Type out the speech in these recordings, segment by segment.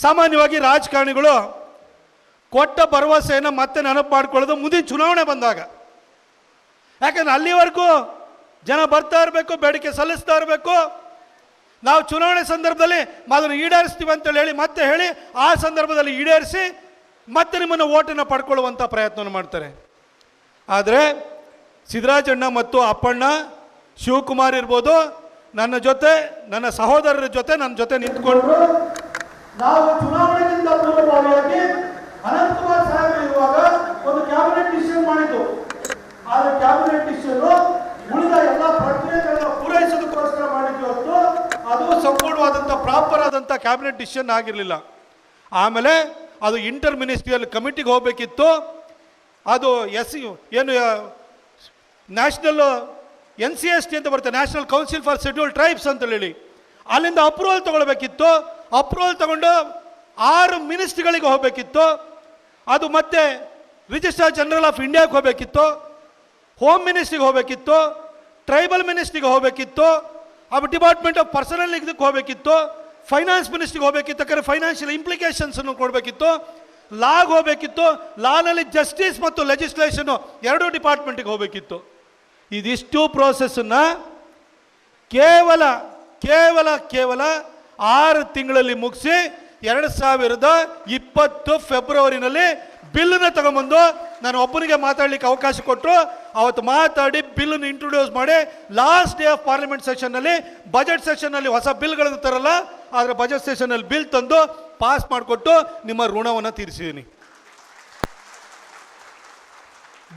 ಸಾಮಾನ್ಯವಾಗಿ ರಾಜಕಾರಣಿಗಳು ಕೊಟ್ಟ ಭರವಸೆಯನ್ನು ಮತ್ತೆ ನೆನಪು ಮಾಡಿಕೊಳ್ಳೋದು ಮುಂದಿನ ಚುನಾವಣೆ ಬಂದಾಗ. ಯಾಕಂದ್ರೆ ಅಲ್ಲಿವರೆಗೂ ಜನ ಬರ್ತಾ ಇರಬೇಕು, ಬೇಡಿಕೆ ಸಲ್ಲಿಸ್ತಾ ಇರಬೇಕು. ನಾವು ಚುನಾವಣೆ ಸಂದರ್ಭದಲ್ಲಿ ಅದನ್ನು ಈಡೇರಿಸ್ತೀವಿ ಅಂತೇಳಿ ಮತ್ತೆ ಹೇಳಿ ಆ ಸಂದರ್ಭದಲ್ಲಿ ಈಡೇರಿಸಿ ಮತ್ತೆ ನಿಮ್ಮನ್ನು ಓಟನ್ನು ಪಡ್ಕೊಳ್ಳುವಂಥ ಪ್ರಯತ್ನವನ್ನು ಮಾಡ್ತಾರೆ. ಆದರೆ ಸಿದ್ದರಾಜಣ್ಣ ಮತ್ತು ಅಪ್ಪಣ್ಣ, ಶಿವಕುಮಾರ್ ಇರ್ಬೋದು, ನನ್ನ ಜೊತೆ, ನನ್ನ ಸಹೋದರರ ಜೊತೆ ನನ್ನ ಜೊತೆ ನಿಂತ್ಕೊಂಡ್ರು. ನಾವು ಚುನಾವಣೆಗಿಂತ ಪೂರ್ವಭಾವಿಯಾಗಿ ಅನಂತಕುಮಾರ್ ಸಾಹೇಬರು ಇರುವಾಗ ಒಂದು ಕ್ಯಾಬಿನೆಟ್ ಡಿಸಿಷನ್ ಮಾಡಿದ್ದು. ಆದರೆ ಕ್ಯಾಬಿನೆಟ್ ಡಿಸಿಷನ್ ಉಳಿದ ಎಲ್ಲ ಪ್ರಕ್ರಿಯೆಗಳನ್ನು ಪೂರೈಸೋದಕ್ಕೋಸ್ಕರ ಮಾಡಿದ್ದು ಹೊತ್ತು ಅದು ಸಂಪೂರ್ಣವಾದಂಥ ಪ್ರಾಪರ್ ಆದಂಥ ಕ್ಯಾಬಿನೆಟ್ ಡಿಸಿಷನ್ ಆಗಿರಲಿಲ್ಲ. ಆಮೇಲೆ ಅದು ಇಂಟರ್ ಮಿನಿಸ್ಟ್ರಿಯಲ್ ಕಮಿಟಿಗೆ ಹೋಗಬೇಕಿತ್ತು. ಅದು ಏನು ನ್ಯಾಷನಲ್ NCST ಅಂತ ಬರುತ್ತೆ, national council for scheduled tribes ಅಂತ ಹೇಳಿ, ಅಲ್ಲಿಂದ ಅಪ್ರೂವಲ್ ತಗೊಳ್ಬೇಕಿತ್ತು. ಅಪ್ರೂವಲ್ ತಗೊಂಡು 6 ಮಿನಿಸ್ಟ್ರಿಗಳಿಗೆ ಹೋಗಬೇಕಿತ್ತು. ಅದು ಮತ್ತೆ ರಿಜಿಸ್ಟ್ರಾರ್ ಜನರಲ್ ಆಫ್ ಇಂಡಿಯಾಗೆ ಹೋಗಬೇಕಿತ್ತು, ಹೋಮ್ ಮಿನಿಸ್ಟ್ರಿಗೆ ಹೋಗಬೇಕಿತ್ತು, ಟ್ರೈಬಲ್ ಮಿನಿಸ್ಟ್ರಿಗೆ ಹೋಗಬೇಕಿತ್ತು, ಡಿಪಾರ್ಟ್ಮೆಂಟ್ ಆಫ್ ಪರ್ಸನಲ್ ಇದಕ್ಕೆ ಹೋಗಬೇಕಿತ್ತು, ಫೈನಾನ್ಸ್ ಮಿನಿಸ್ಟ್ರಿಗೆ ಹೋಗಬೇಕಿತ್ತು, ಯಾಕಂದರೆ ಫೈನಾನ್ಷಿಯಲ್ ಇಂಪ್ಲಿಕೇಶನ್ಸ್ ಅನ್ನು ಕೊಡಬೇಕಿತ್ತು, ಲಾಗ್ ಹೋಗಬೇಕಿತ್ತು, ಲಾನಲ್ಲಿ ಜಸ್ಟಿಸ್ ಮತ್ತು ಲೆಜಿಸ್ಲೇಷನ್ 2 ಡಿಪಾರ್ಟ್ಮೆಂಟಿಗೆ ಹೋಗಬೇಕಿತ್ತು. ಇದಿಷ್ಟು ಪ್ರೋಸೆಸ್ಸನ್ನು ಕೇವಲ 6 ತಿಂಗಳಲ್ಲಿ ಮುಗಿಸಿ 2020 ಫೆಬ್ರವರಿನಲ್ಲಿ ಬಿಲ್ಲನ್ನು ತಗೊಂಬಂದು ನಾನು ಒಬ್ಬನಿಗೆ ಮಾತಾಡಲಿಕ್ಕೆ ಅವಕಾಶ ಕೊಟ್ಟರು. ಅವತ್ತು ಮಾತಾಡಿ ಬಿಲ್ಲನ್ನು ಇಂಟ್ರೊಡ್ಯೂಸ್ ಮಾಡಿ ಲಾಸ್ಟ್ ಡೇ ಆಫ್ ಪಾರ್ಲಿಮೆಂಟ್ ಸೆಷನ್ನಲ್ಲಿ, ಬಜೆಟ್ ಸೆಷನ್ನಲ್ಲಿ ಹೊಸ ಬಿಲ್ಗಳನ್ನು ತರಲ್ಲ, ಆದರೆ ಬಜೆಟ್ ಸೆಷನ್ನಲ್ಲಿ ಬಿಲ್ ತಂದು ಪಾಸ್ ಮಾಡಿಕೊಟ್ಟು ನಿಮ್ಮ ಋಣವನ್ನು ತೀರಿಸಿದ್ದೀನಿ.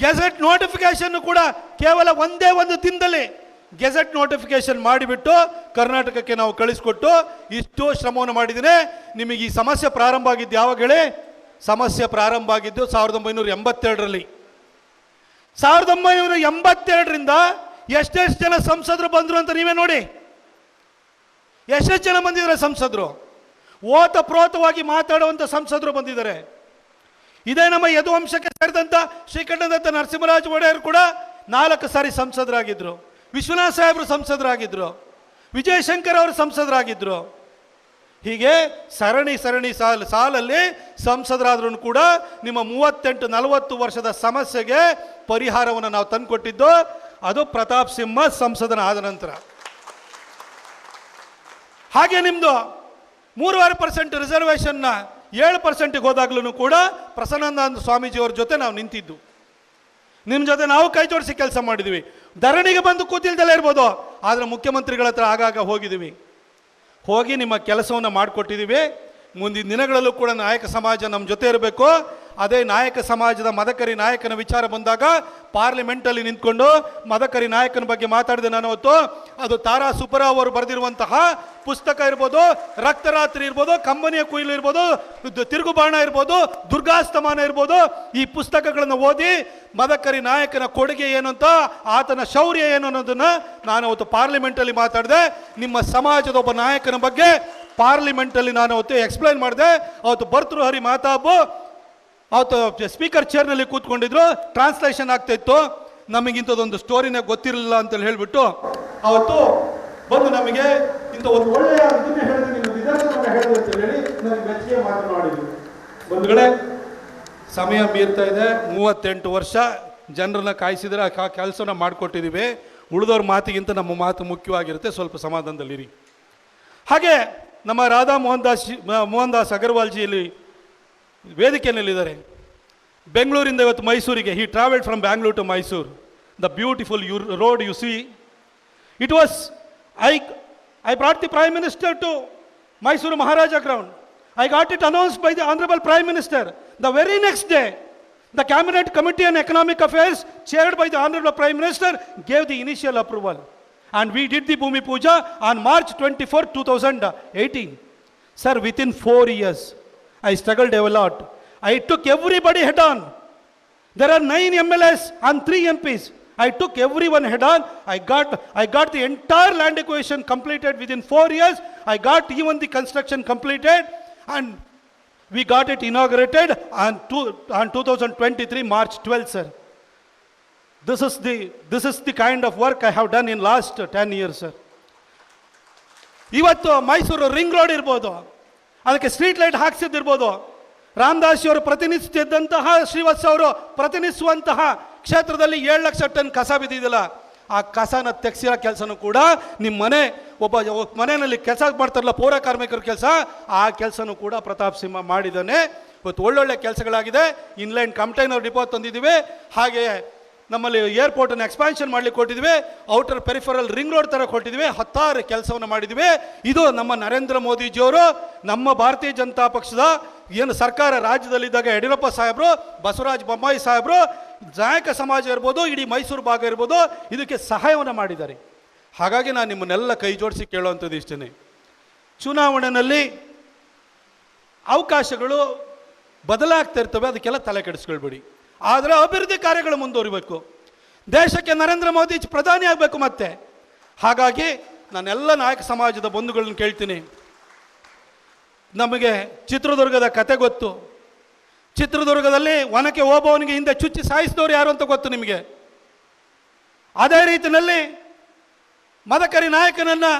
ಗೆಜೆಟ್ ನೋಟಿಫಿಕೇಶನ್ ಕೂಡ ಕೇವಲ ಒಂದೇ ಒಂದು ದಿನದಲ್ಲಿ ಗೆಜೆಟ್ ನೋಟಿಫಿಕೇಶನ್ ಮಾಡಿಬಿಟ್ಟು ಕರ್ನಾಟಕಕ್ಕೆ ನಾವು ಕಳಿಸ್ಕೊಟ್ಟು ಇಷ್ಟು ಶ್ರಮವನ್ನು ಮಾಡಿದ್ದೀನಿ. ನಿಮಗೆ ಈ ಸಮಸ್ಯೆ ಪ್ರಾರಂಭ ಆಗಿದ್ದು ಯಾವಾಗ ಹೇಳಿ? ಸಮಸ್ಯೆ ಪ್ರಾರಂಭ ಆಗಿದ್ದು 1982ರಲ್ಲಿ. 1982ರಿಂದ ಎಷ್ಟೆಷ್ಟು ಜನ ಸಂಸದರು ಬಂದರು ಅಂತ ನೀವೇ ನೋಡಿ. ಎಷ್ಟೆಷ್ಟು ಜನ ಬಂದಿದ್ದಾರೆ ಸಂಸದರು? ಓತಪ್ರೋತವಾಗಿ ಮಾತಾಡುವಂಥ ಸಂಸದರು ಬಂದಿದ್ದಾರೆ. ಇದೇ ನಮ್ಮ ಯದುವಂಶಕ್ಕೆ ಸೇರಿದಂಥ ಶ್ರೀಕಂಠದತ್ತ ನರಸಿಂಹರಾಜ ಒಡೆಯರ್ ಕೂಡ 4 ಸಾರಿ ಸಂಸದರಾಗಿದ್ದರು. ವಿಶ್ವನಾಥ್ ಸಾಹೇಬರು ಸಂಸದರಾಗಿದ್ದರು. ವಿಜಯಶಂಕರ್ ಅವರು ಸಂಸದರಾಗಿದ್ದರು. ಹೀಗೆ ಸರಣಿ ಸಾಲಲ್ಲಿ ಸಂಸದರಾದ್ರೂ ಕೂಡ ನಿಮ್ಮ 38-40 ವರ್ಷದ ಸಮಸ್ಯೆಗೆ ಪರಿಹಾರವನ್ನು ನಾವು ತಂದುಕೊಟ್ಟಿದ್ದು ಅದು ಪ್ರತಾಪ್ ಸಿಂಹ ಸಂಸದನ ಆದ ನಂತರ. ಹಾಗೆ ನಿಮ್ಮದು 3.5% ರಿಸರ್ವೇಷನ್ನ 7%ಗೆ ಹೋದಾಗ್ಲೂ ಕೂಡ ಪ್ರಸನ್ನಾನಂದ ಸ್ವಾಮೀಜಿಯವ್ರ ಜೊತೆ ನಾವು ನಿಂತಿದ್ದು. ನಿಮ್ಮ ಜೊತೆ ನಾವು ಕೈ ಜೋಡಿಸಿ ಕೆಲಸ ಮಾಡಿದ್ವಿ. ಧರಣಿಗೆ ಬಂದು ಕೂತಿಲ್ದಲ್ಲೇ ಇರ್ಬೋದು, ಆದರೆ ಮುಖ್ಯಮಂತ್ರಿಗಳ ಹತ್ರ ಆಗಾಗ ಹೋಗಿ ನಿಮ್ಮ ಕೆಲಸವನ್ನು ಮಾಡಿಕೊಟ್ಟಿದ್ದೀವಿ. ಮುಂದಿನ ದಿನಗಳಲ್ಲೂ ಕೂಡ ನಾಯಕ ಸಮಾಜ ನಮ್ಮ ಜೊತೆ ಇರಬೇಕು. ಅದೇ ನಾಯಕ ಸಮಾಜದ ಮದಕರಿ ನಾಯಕನ ವಿಚಾರ ಬಂದಾಗ ಪಾರ್ಲಿಮೆಂಟಲ್ಲಿ ನಿಂತ್ಕೊಂಡು ಮದಕರಿ ನಾಯಕನ ಬಗ್ಗೆ ಮಾತಾಡಿದೆ ನಾನು ಅವತ್ತು. ಅದು ತಾರಾ ಸುಬ್ಬರಾವ್ ಅವರು ಬರೆದಿರುವಂತಹ ಪುಸ್ತಕ ಇರ್ಬೋದು, ರಕ್ತರಾತ್ರಿ ಇರ್ಬೋದು, ಕಂಬನಿಯ ಕುಯಿಲು ಇರ್ಬೋದು, ತಿರುಗುಬಾಣ ಇರ್ಬೋದು, ದುರ್ಗಾಸ್ತಮಾನ ಇರ್ಬೋದು, ಈ ಪುಸ್ತಕಗಳನ್ನು ಓದಿ ಮದಕರಿ ನಾಯಕನ ಕೊಡುಗೆ ಏನು ಅಂತ, ಆತನ ಶೌರ್ಯ ಏನು ಅನ್ನೋದನ್ನು ನಾನು ಅವತ್ತು ಪಾರ್ಲಿಮೆಂಟಲ್ಲಿ ಮಾತಾಡಿದೆ. ನಿಮ್ಮ ಸಮಾಜದ ಒಬ್ಬ ನಾಯಕನ ಬಗ್ಗೆ ಪಾರ್ಲಿಮೆಂಟಲ್ಲಿ ನಾನು ಅವತ್ತು ಎಕ್ಸ್ಪ್ಲೈನ್ ಮಾಡಿದೆ. ಅವತ್ತು ಭರ್ತೃಹರಿ ಮಾತಾಬು ಅವತ್ತು ಸ್ಪೀಕರ್ ಚೇರ್ನಲ್ಲಿ ಕೂತ್ಕೊಂಡಿದ್ರು, ಟ್ರಾನ್ಸ್ಲೇಷನ್ ಆಗ್ತಾ ಇತ್ತು. ನಮಗಿಂಥದ್ದೊಂದು ಸ್ಟೋರಿನೇ ಗೊತ್ತಿರಲಿಲ್ಲ ಅಂತೇಳಿ ಹೇಳಿಬಿಟ್ಟು ಅವತ್ತು ಬಂದು ನಮಗೆ ಇಂಥ ಒಂದು ಒಳ್ಳೆಯ ಇದನ್ನೇ ಹೇಳಿದ್ರೆ ನೀವು ನಿದರ್ಶನ ಹೇಳಿದೆ ಅಂತ ಹೇಳಿ ನನಗೆ ಮೆಚ್ಚುಗೆ ಮಾತನಾಡಿದ್ರು. ಬಂಧುಗಳೇ, ಸಮಯ ಮೀರ್ತಾ ಇದೆ. 38 ವರ್ಷ ಜನರನ್ನ ಕಾಯಿಸಿದ್ರೆ ಆ ಕೆಲಸನ ಮಾಡಿಕೊಟ್ಟಿದ್ದೀವಿ. ಉಳಿದವ್ರ ಮಾತಿಗಿಂತ ನಮ್ಮ ಮಾತು ಮುಖ್ಯವಾಗಿರುತ್ತೆ. ಸ್ವಲ್ಪ ಸಮಾಧಾನದಲ್ಲಿರಿ. ಹಾಗೆ ನಮ್ಮ ರಾಧಾ ಮೋಹನ್ ದಾಸ್ ಅಗರ್ವಾಲ್ಜಿಯಲ್ಲಿ ವೇದಿಕೆಯಲ್ಲಿದ್ದಾರೆ. ಬೆಂಗಳೂರಿಂದ ಇವತ್ತು ಮೈಸೂರಿಗೆ he travelled from Bangalore to Mysuru. The beautiful road you see, it was I brought the Prime Minister to Mysuru Maharaja ground. I got it announced by the Honorable Prime Minister. The very next day, the Cabinet Committee on Economic Affairs, chaired by the Honorable Prime Minister, gave the initial approval. And we did the Bhumi Puja on March 24, 2018. Sir, within 4 years, I struggled a lot. I took everybody head on. There are 9 MLAs and 3 MPs. I took everyone head on. I got the entire land acquisition completed within 4 years. I got even the construction completed, and we got it inaugurated on 2023 March 12th, sir. This is the kind of work I have done in last 10 years, sir. ಇವತ್ತು Mysuru ring road ಇರ್ಬೋದು, ಅದಕ್ಕೆ street light ಹಾಕ್ಸಿದ್ದಿರ್ಬೋದು. Ramdas ಅವರು ಪ್ರತಿನಿಧಿಸುತ್ತಿದ್ದಂತಹ ಶ್ರೀವತ್ಸ ಅವರು ಪ್ರತಿನಿಧಿಸುವಂತಹ ಕ್ಷೇತ್ರದಲ್ಲಿ 7 lakh ton ಕಸ ಬಿದ್ದಿದ್ದಿಲ್ಲ. ಆ ಕಸನ ತೆಗೆಸಿರೋ ಕೆಲಸನೂ ಕೂಡ ನಿಮ್ಮ ಒಬ್ಬ ಮನೆಯಲ್ಲಿ ಕೆಲಸ ಮಾಡ್ತಾರಲ್ಲ ಪೌರ ಕಾರ್ಮಿಕರ ಕೆಲಸ, ಆ ಕೆಲಸನೂ ಕೂಡ ಪ್ರತಾಪ್ ಸಿಂಹ ಮಾಡಿದ್ದಾನೆ. ಇವತ್ತು ಒಳ್ಳೊಳ್ಳೆ ಕೆಲಸಗಳಾಗಿದೆ. ಇನ್ಲೈನ್ ಕಂಟೈನರ್ ಡಿಪೋ ತಂದಿದ್ದೀವಿ, ಹಾಗೆ ನಮ್ಮಲ್ಲಿ ಏರ್ಪೋರ್ಟನ್ನು ಎಕ್ಸ್ಪಾನ್ಷನ್ ಮಾಡಲಿಕ್ಕೆ ಕೊಟ್ಟಿದ್ವಿ, ಔಟರ್ ಪೆರಿಫರಲ್ ರಿಂಗ್ ರೋಡ್ ಥರ ಕೊಟ್ಟಿದ್ವಿ, 10 ಕೆಲಸವನ್ನು ಮಾಡಿದ್ವಿ. ಇದು ನಮ್ಮ ನರೇಂದ್ರ ಮೋದಿಜಿಯವರು, ನಮ್ಮ ಭಾರತೀಯ ಜನತಾ ಪಕ್ಷದ ಏನು ಸರ್ಕಾರ ರಾಜ್ಯದಲ್ಲಿದ್ದಾಗ ಯಡಿಯೂರಪ್ಪ ಸಾಹೇಬರು, ಬಸವರಾಜ ಬೊಮ್ಮಾಯಿ ಸಾಹೇಬರು, ನಾಯಕ ಸಮಾಜ ಇರ್ಬೋದು, ಇಡೀ ಮೈಸೂರು ಭಾಗ ಇರ್ಬೋದು, ಇದಕ್ಕೆ ಸಹಾಯವನ್ನು ಮಾಡಿದ್ದಾರೆ. ಹಾಗಾಗಿ ನಾನು ನಿಮ್ಮನ್ನೆಲ್ಲ ಕೈ ಜೋಡಿಸಿ ಕೇಳುವಂಥದ್ದು ಇಷ್ಟೇ, ಚುನಾವಣೆಯಲ್ಲಿ ಅವಕಾಶಗಳು ಬದಲಾಗ್ತಾ ಇರ್ತವೆ, ಅದಕ್ಕೆಲ್ಲ ತಲೆ ಕೆಡಿಸ್ಕೊಳ್ಬೇಡಿ. ಆದರೆ ಅಭಿವೃದ್ಧಿ ಕಾರ್ಯಗಳು ಮುಂದುವರಿಬೇಕು. ದೇಶಕ್ಕೆ ನರೇಂದ್ರ ಮೋದಿ ಪ್ರಧಾನಿ ಆಗಬೇಕು ಮತ್ತೆ. ಹಾಗಾಗಿ ನಾನೆಲ್ಲ ನಾಯಕ ಸಮಾಜದ ಬಂಧುಗಳನ್ನ ಕೇಳ್ತೀನಿ, ನಮಗೆ ಚಿತ್ರದುರ್ಗದ ಕತೆ ಗೊತ್ತು. ಚಿತ್ರದುರ್ಗದಲ್ಲಿ ಒನಕೆ ಓಬವ್ವನಿಗೆ ಹಿಂದೆ ಚುಚ್ಚಿ ಸಾಯಿಸಿದವರು ಯಾರು ಅಂತ ಗೊತ್ತು ನಿಮಗೆ. ಅದೇ ರೀತಿಯಲ್ಲಿ ಮದಕರಿ ನಾಯಕನನ್ನು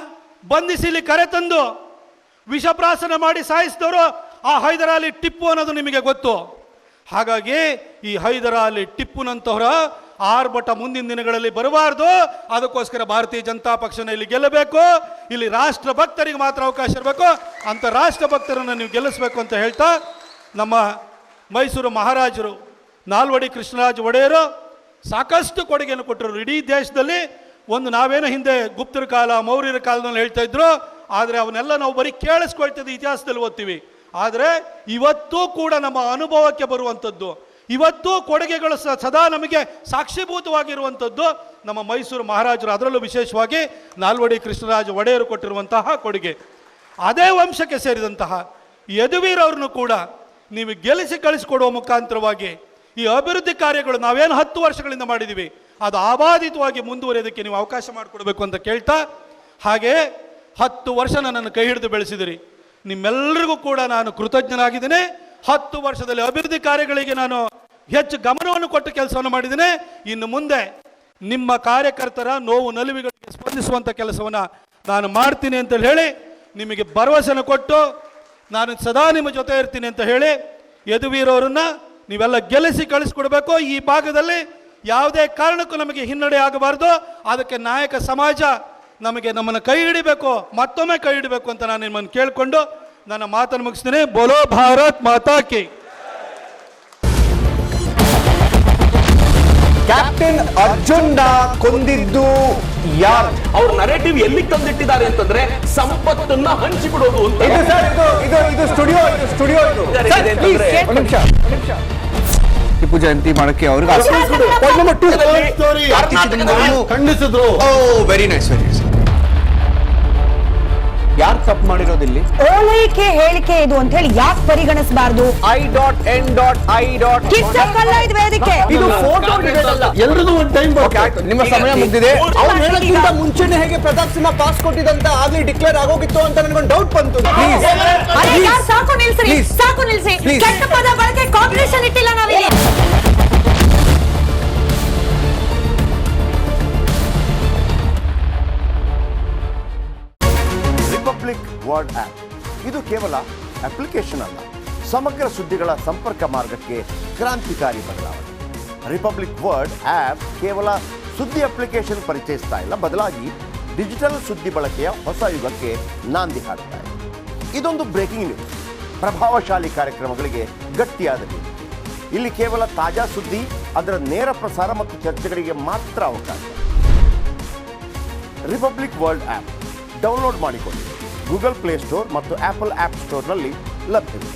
ಬಂಧಿಸಿ ಇಲ್ಲಿ ಕರೆತಂದು ವಿಷಪ್ರಾಶನ ಮಾಡಿ ಸಾಯಿಸಿದವರು ಆ ಹೈದರಾಲಿ ಟಿಪ್ಪು ಅನ್ನೋದು ನಿಮಗೆ ಗೊತ್ತು. ಹಾಗಾಗಿ ಈ ಹೈದರಾಲಿ ಟಿಪ್ಪುನಂತವರ ಆರ್ಭಟ ಮುಂದಿನ ದಿನಗಳಲ್ಲಿ ಬರಬಾರ್ದು. ಅದಕ್ಕೋಸ್ಕರ ಭಾರತೀಯ ಜನತಾ ಪಕ್ಷನ ಇಲ್ಲಿ ಗೆಲ್ಲಬೇಕು. ಇಲ್ಲಿ ರಾಷ್ಟ್ರ ಭಕ್ತರಿಗೆ ಮಾತ್ರ ಅವಕಾಶ ಇರಬೇಕು. ಅಂಥ ರಾಷ್ಟ್ರ ಭಕ್ತರನ್ನು ನೀವು ಗೆಲ್ಲಿಸಬೇಕು ಅಂತ ಹೇಳ್ತಾ, ನಮ್ಮ ಮೈಸೂರು ಮಹಾರಾಜರು ನಾಲ್ವಡಿ ಕೃಷ್ಣರಾಜ ಒಡೆಯರು ಸಾಕಷ್ಟು ಕೊಡುಗೆಯನ್ನು ಕೊಟ್ಟರು ಇಡೀ ದೇಶದಲ್ಲಿ. ಒಂದು ನಾವೇನೋ ಹಿಂದೆ ಗುಪ್ತರ ಕಾಲ ಮೌರ್ಯರ ಕಾಲದಲ್ಲಿ ಹೇಳ್ತಾ ಇದ್ರು, ಆದರೆ ಅವನ್ನೆಲ್ಲ ನಾವು ಬರೀ ಕೇಳಿಸ್ಕೊಳ್ತಿದ್ದ ಇತಿಹಾಸದಲ್ಲಿ ಓದ್ತೀವಿ. ಆದರೆ ಇವತ್ತೂ ಕೂಡ ನಮ್ಮ ಅನುಭವಕ್ಕೆ ಬರುವಂಥದ್ದು, ಇವತ್ತೂ ಕೊಡುಗೆಗಳು ಸದಾ ನಮಗೆ ಸಾಕ್ಷೀಭೂತವಾಗಿರುವಂಥದ್ದು ನಮ್ಮ ಮೈಸೂರು ಮಹಾರಾಜರು, ಅದರಲ್ಲೂ ವಿಶೇಷವಾಗಿ ನಾಲ್ವಡಿ ಕೃಷ್ಣರಾಜ ಒಡೆಯರು ಕೊಟ್ಟಿರುವಂತಹ ಕೊಡುಗೆ. ಅದೇ ವಂಶಕ್ಕೆ ಸೇರಿದಂತಹ ಯದುವೀರವ್ರನ್ನು ಕೂಡ ನೀವು ಗೆಲ್ಲಿಸಿ ಕಳಿಸಿಕೊಡುವ ಮುಖಾಂತರವಾಗಿ ಈ ಅಭಿವೃದ್ಧಿ ಕಾರ್ಯಗಳು ನಾವೇನು 10 ವರ್ಷಗಳಿಂದ ಮಾಡಿದ್ದೀವಿ ಅದು ಆಬಾಧಿತವಾಗಿ ಮುಂದುವರಿಯೋದಕ್ಕೆ ನೀವು ಅವಕಾಶ ಮಾಡಿಕೊಡ್ಬೇಕು ಅಂತ ಕೇಳ್ತಾ, ಹಾಗೆ 10 ವರ್ಷ ನನ್ನನ್ನು ಕೈ ಹಿಡಿದು ಬೆಳೆಸಿದಿರಿ. ನಿಮ್ಮೆಲ್ಲರಿಗೂ ಕೂಡ ನಾನು ಕೃತಜ್ಞನಾಗಿದ್ದೇನೆ. 10 ವರ್ಷದಲ್ಲಿ ಅಭಿವೃದ್ಧಿ ಕಾರ್ಯಗಳಿಗೆ ನಾನು ಹೆಚ್ಚು ಗಮನವನ್ನು ಕೊಟ್ಟು ಕೆಲಸವನ್ನು ಮಾಡಿದ್ದೇನೆ. ಇನ್ನು ಮುಂದೆ ನಿಮ್ಮ ಕಾರ್ಯಕರ್ತರ ನೋವು ನಲಿವುಗಳಿಗೆ ಸ್ಪಂದಿಸುವಂಥ ಕೆಲಸವನ್ನು ನಾನು ಮಾಡ್ತೀನಿ ಅಂತ ಹೇಳಿ ನಿಮಗೆ ಭರವಸೆನ ಕೊಟ್ಟು ನಾನು ಸದಾ ನಿಮ್ಮ ಜೊತೆ ಇರ್ತೀನಿ ಅಂತ ಹೇಳಿ ಯದುವೀರವರನ್ನು ನೀವೆಲ್ಲ ಗೆಲ್ಲಿಸಿ ಕಳಿಸ್ಕೊಡ್ಬೇಕು. ಈ ಭಾಗದಲ್ಲಿ ಯಾವುದೇ ಕಾರಣಕ್ಕೂ ನಮಗೆ ಹಿನ್ನಡೆ ಆಗಬಾರ್ದು. ಅದಕ್ಕೆ ನಾಯಕ ಸಮಾಜ ನಮ್ಮನ್ನು ಕೈ ಹಿಡಿಬೇಕು, ಮತ್ತೊಮ್ಮೆ ಕೈ ಹಿಡಿಬೇಕು ಅಂತ ನಾನು ನಿಮ್ಮನ್ನು ಕೇಳಿಕೊಂಡು ನನ್ನ ಮಾತನ್ನು ಮುಗಿಸ್ತೀನಿ. ಬೋಲೋ ಭಾರತ್ ಮಾತಾ ಕಿ. ಕ್ಯಾಪ್ಟನ್ ಅರ್ಜುನ್ ಕೊಂದಿದ್ದು ಯಾರು? ಅವ್ರ ನರೇಟಿವ್ ಎಲ್ಲಿ ತಂದಿಟ್ಟಿದ್ದಾರೆ ಅಂತಂದ್ರೆ ಸಂಪತ್ತನ್ನ ಹಂಚಿಬಿಡೋದು ಅಂತ. ಇದು ಸ್ಟುಡಿಯೋ ಟಿಪ್ಪು ಜಯಂತಿ ಮಾಡಕ್ಕೆ ಅವ್ರಿಗೆ ಖಂಡಿಸಿದ್ರು. Very nice. ಯಾರು ತಪ್ಪು ಮಾಡಿರೋದಿಲ್ಲಿ? ಓಲೈಕೆ ಹೇಳಿಕೆ ಇದು ಅಂತ ಹೇಳಿ ಯಾಕೆ ಪರಿಗಣಿಸಬಾರದು? I.N.I. ಇದು ವೇದಿಕೆ, ಇದು ಫೋಟೋ ಎಲ್ರದ್ದು ಒಂದು ಟೈಮ್. ನಿಮ್ಮ ಸಮಯ ಮುಗಿದಿದೆ. ಅವ್ರು ಹೇಳೋಕ್ಕಿಂತ ಮುಂಚೆನೆ ಹೇಗೆ ಪ್ರತಾಪ್ ಸಿಂಹ ಪಾಸ್ ಕೊಟ್ಟಿದಂತ ಆಗ್ಲಿ ಡಿಕ್ಲೇರ್ ಆಗೋಗಿತ್ತು ಅಂತ ನನಗೊಂದು ಡೌಟ್ ಬಂತು. ಸಾಕು ನಿಲ್ಸಿ, ಸಾಕು ನಿಲ್ಸಿ. ಕೆಟ್ಟ ಪದ ಬಳಕೆ ಕಾಂಬಿನೇಷನ್ ಇಟ್ಟಿಲ್ಲ ನಾವಿಲ್ಲಿ. ರಿಪಬ್ಲಿಕ್ ವರ್ಡ್ ಆಪ್ ಇದು ಕೇವಲ ಅಪ್ಲಿಕೇಶನ್ ಅಲ್ಲ, ಸಮಗ್ರ ಸುದ್ದಿಗಳ ಸಂಪರ್ಕ ಮಾರ್ಗಕ್ಕೆ ಕ್ರಾಂತಿಕಾರಿ ಬದಲಾವಣೆ. ರಿಪಬ್ಲಿಕ್ ವರ್ಡ್ ಆಪ್ ಕೇವಲ ಸುದ್ದಿ ಅಪ್ಲಿಕೇಶನ್ ಪರಿಚಯಿಸ್ತಾ ಇಲ್ಲ, ಬದಲಾಗಿ ಡಿಜಿಟಲ್ ಸುದ್ದಿ ಬಳಕೆಯ ಹೊಸ ಯುಗಕ್ಕೆ ನಾಂದಿ ಹಾಡ್ತಾ ಇದೆ. ಇದೊಂದು ಬ್ರೇಕಿಂಗ್ ನ್ಯೂಸ್, ಪ್ರಭಾವಶಾಲಿ ಕಾರ್ಯಕ್ರಮಗಳಿಗೆ ಗಟ್ಟಿಯಾದ ನ್ಯೂಸ್. ಇಲ್ಲಿ ಕೇವಲ ತಾಜಾ ಸುದ್ದಿ, ಅದರ ನೇರ ಪ್ರಸಾರ ಮತ್ತು ಚರ್ಚೆಗಳಿಗೆ ಮಾತ್ರ ಅವಕಾಶ. ರಿಪಬ್ಲಿಕ್ ವರ್ಲ್ಡ್ ಆಪ್ ಡೌನ್ಲೋಡ್ ಮಾಡಿಕೊಳ್ಳಿ. ಗೂಗಲ್ ಪ್ಲೇ ಸ್ಟೋರ್ ಮತ್ತು ಆಪಲ್ ಆಪ್ ಸ್ಟೋರ್ನಲ್ಲಿ ಲಭ್ಯವಿದೆ.